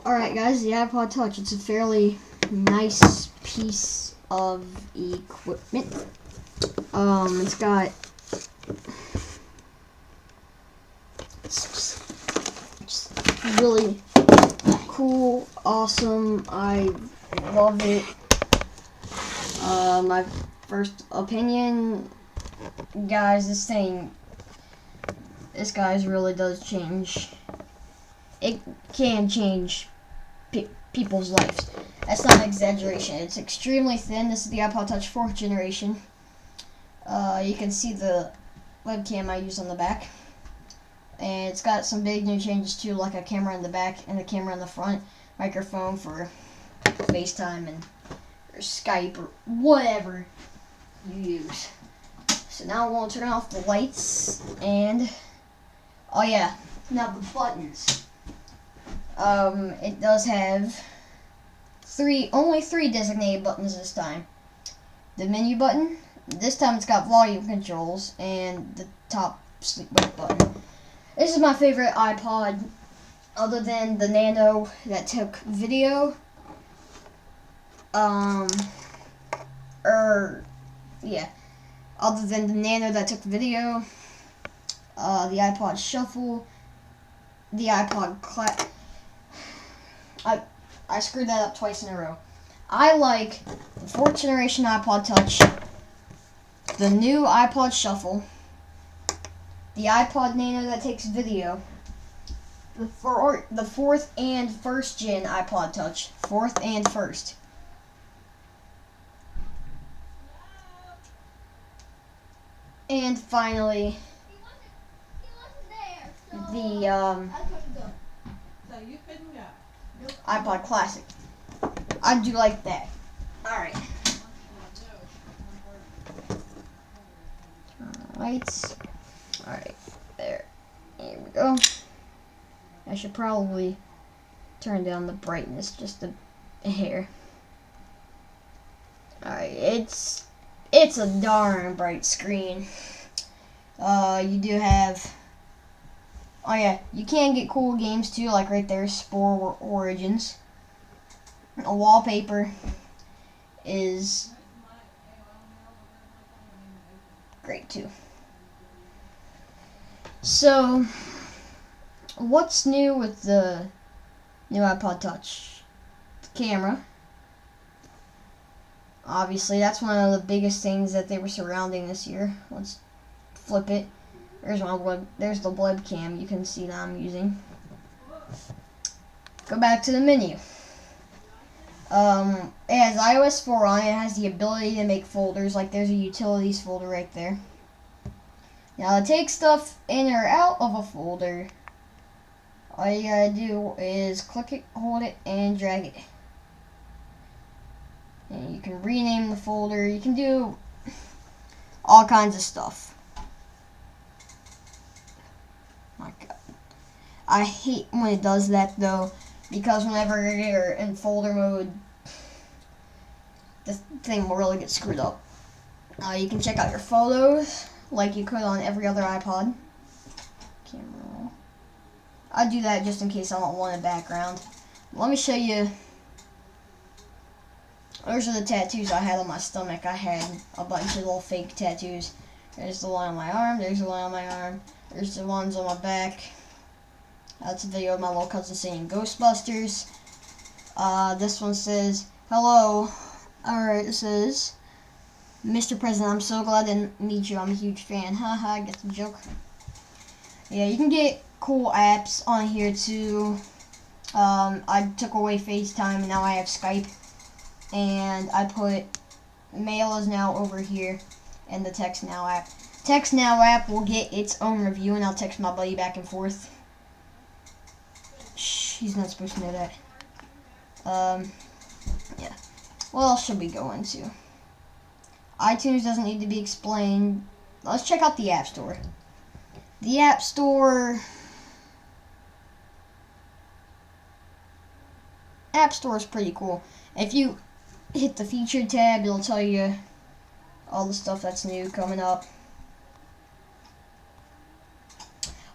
Alright guys, the iPod Touch, it's a fairly nice piece of equipment. It's got just really cool, awesome. I love it. My first opinion, guys, this guy's really does change. It can change people's lives. That's not an exaggeration. It's extremely thin. This is the iPod Touch 4th generation. You can see the webcam I use on the back. And it's got some big new changes too, like a camera in the back and a camera in the front, microphone for FaceTime and or Skype or whatever you use. So now we'll turn off the lights and oh yeah, now the buttons. It does have only three designated buttons this time. The menu button, this time it's got volume controls, and the top sleep mode button. This is my favorite iPod, other than the Nano that took video. Other than the Nano that took video, the iPod Shuffle, the iPod I screwed that up twice in a row. I like the 4th generation iPod Touch, the new iPod Shuffle, the iPod Nano that takes video, the 4th and 1st gen iPod Touch, 4th and 1st. And finally, the iPod Classic. I do like that. Alright. Lights. Alright, there. Here we go. I should probably turn down the brightness just a hair. Alright, it's a darn bright screen. You do have, oh yeah, you can get cool games too, like right there, Spore Origins. A wallpaper is great too. So, what's new with the new iPod Touch? The camera. Obviously, that's one of the biggest things that they were surrounding this year. Let's flip it. There's the webcam you can see that I'm using. Go back to the menu. It has iOS 4 on it. It has the ability to make folders, like there's a utilities folder right there. Now to take stuff in or out of a folder, all you gotta do is click it, hold it, and drag it. And you can rename the folder. You can do all kinds of stuff. My God. I hate when it does that though, because whenever you're in folder mode, this thing will really get screwed up. You can check out your photos like you could on every other iPod. Camera. I do that just in case I don't want a background. Let me show you. Those are the tattoos I had on my stomach. I had a bunch of little fake tattoos. There's the one on my arm. There's the one on my arm. There's the ones on my back. That's a video of my little cousin saying Ghostbusters. This one says, hello. Alright, this is Mr. President, I'm so glad to meet you. I'm a huge fan. Haha, I get the joke. Yeah, you can get cool apps on here too. I took away FaceTime and now I have Skype. And I put Mail is now over here and the Text Now app. Text Now app will get its own review and I'll text my buddy back and forth. Shh, he's not supposed to know that. Yeah. What else should we go into? iTunes doesn't need to be explained. Let's check out the App Store. The App Store is pretty cool. If you hit the featured tab, it'll tell you all the stuff that's new coming up.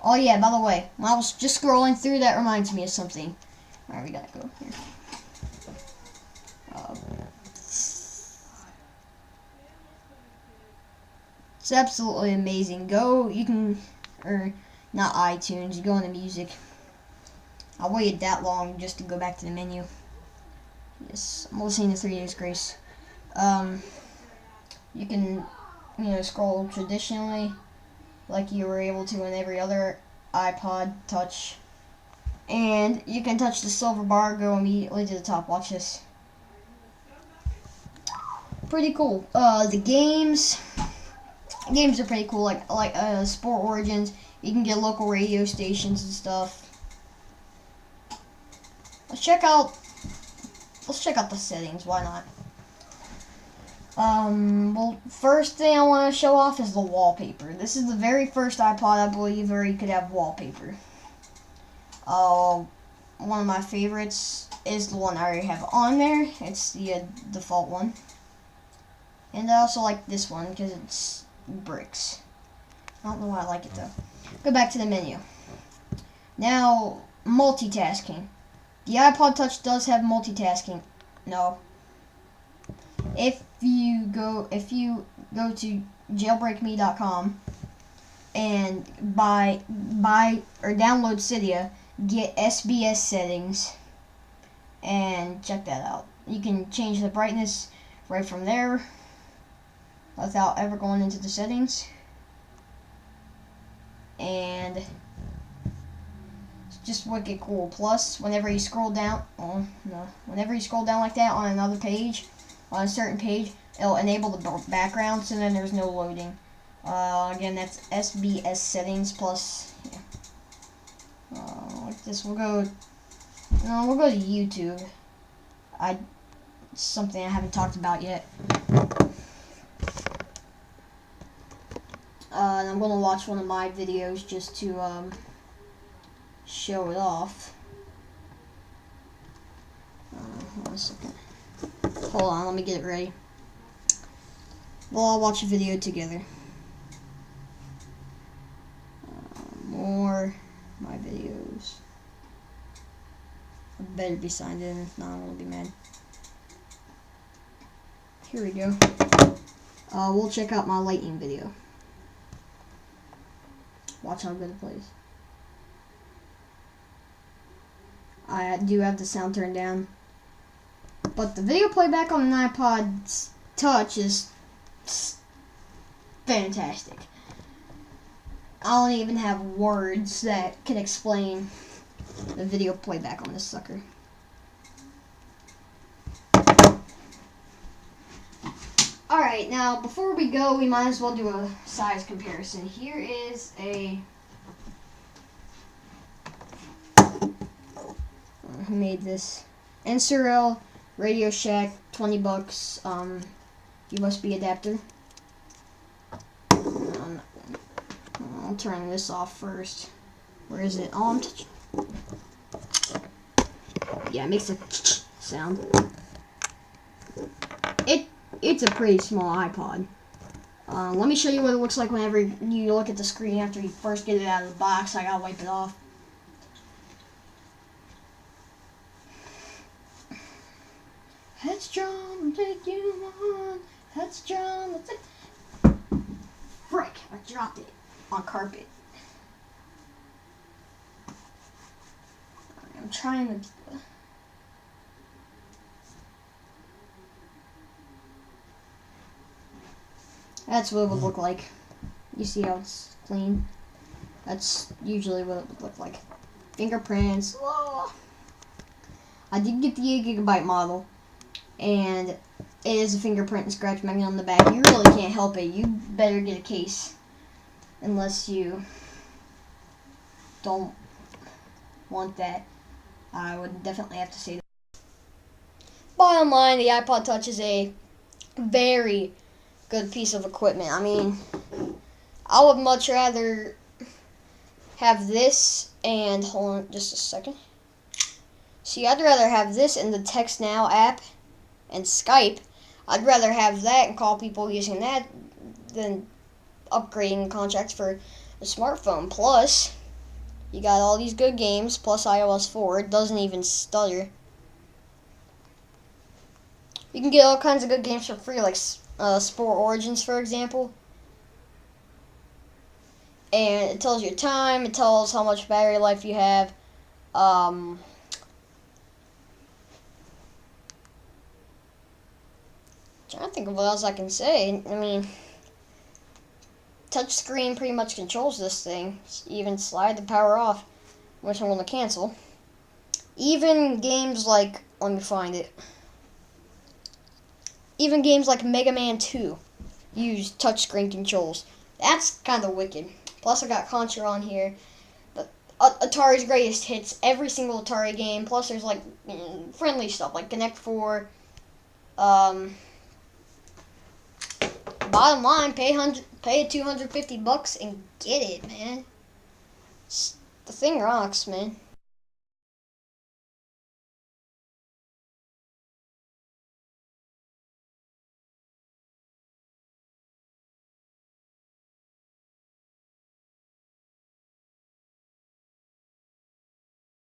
Oh yeah, by the way, when I was just scrolling through, that reminds me of something. Alright, we gotta go here. It's absolutely amazing. You can, or not iTunes, you go into music. I waited that long just to go back to the menu. Yes, I'm listening to 3 Days Grace. You can, scroll traditionally like you were able to in every other iPod Touch. And you can touch the silver bar, go immediately to the top. Watch this. Pretty cool. The games are pretty cool, like Sport Origins. You can get local radio stations and stuff. Let's check out the settings. Why not? Well, first thing I want to show off is the wallpaper. This is the very first iPod, I believe, where you could have wallpaper. One of my favorites is the one I already have on there. It's the default one. And I also like this one because it's bricks. I don't know why I like it though. Go back to the menu. Now, multitasking. The iPod Touch does have multitasking. No. If you go to jailbreakme.com and buy or download Cydia, get SBS settings and check that out. You can change the brightness right from there without ever going into the settings. And it's just wicked cool. Plus, whenever you scroll down, whenever you scroll down like that on another page, on a certain page, it'll enable the background, so then there's no loading. Again, that's SBS settings plus. Yeah. Like this, we'll go to YouTube. It's something I haven't talked about yet. And I'm gonna watch one of my videos just to show it off. Hold on a second. Hold on, let me get it ready. We'll all watch a video together. More my videos. I better be signed in, if not I'm gonna be mad. Here we go. We'll check out my lightning video. Watch how good it plays. I do have the sound turned down, but the video playback on an iPod Touch is fantastic. I don't even have words that can explain the video playback on this sucker. Alright, now before we go, we might as well do a size comparison. Here is a who made this? NSRL Radio Shack, $20. USB adapter. I'll turn this off first. Where is it? Oh, I'm touching. Yeah, it makes a sound. It's a pretty small iPod. Let me show you what it looks like whenever you look at the screen after you first get it out of the box. I gotta wipe it off. Let's drum, take you on. Let's drum, let's it. Frick, I dropped it on carpet. I'm trying to. That's what it would look like. You see how it's clean? That's usually what it would look like. Fingerprints. Whoa. I did get the 8GB model, and it is a fingerprint and scratch magnet on the back. You really can't help it. You better get a case, unless you don't want that. I would definitely have to say that. Bottom line, the iPod Touch is a very good piece of equipment. I mean, I would much rather have this and, hold on just a second. See, I'd rather have this in the Text Now app and Skype. I'd rather have that and call people using that than upgrading contracts for a smartphone. Plus, You got all these good games, plus iOS 4. It doesn't even stutter. You can get all kinds of good games for free, like Sport Origins, for example. And it tells your time, it tells how much battery life you have. Trying to think of what else I can say. I mean, touchscreen pretty much controls this thing. Even slide the power off, which I'm going to cancel. Even games like, let me find it. Even games like Mega Man 2 use touchscreen controls. That's kind of wicked. Plus, I got Contra on here. But Atari's Greatest Hits, every single Atari game. Plus, there's like friendly stuff like Connect 4. Bottom line, pay $250 and get it, man. The thing rocks, man.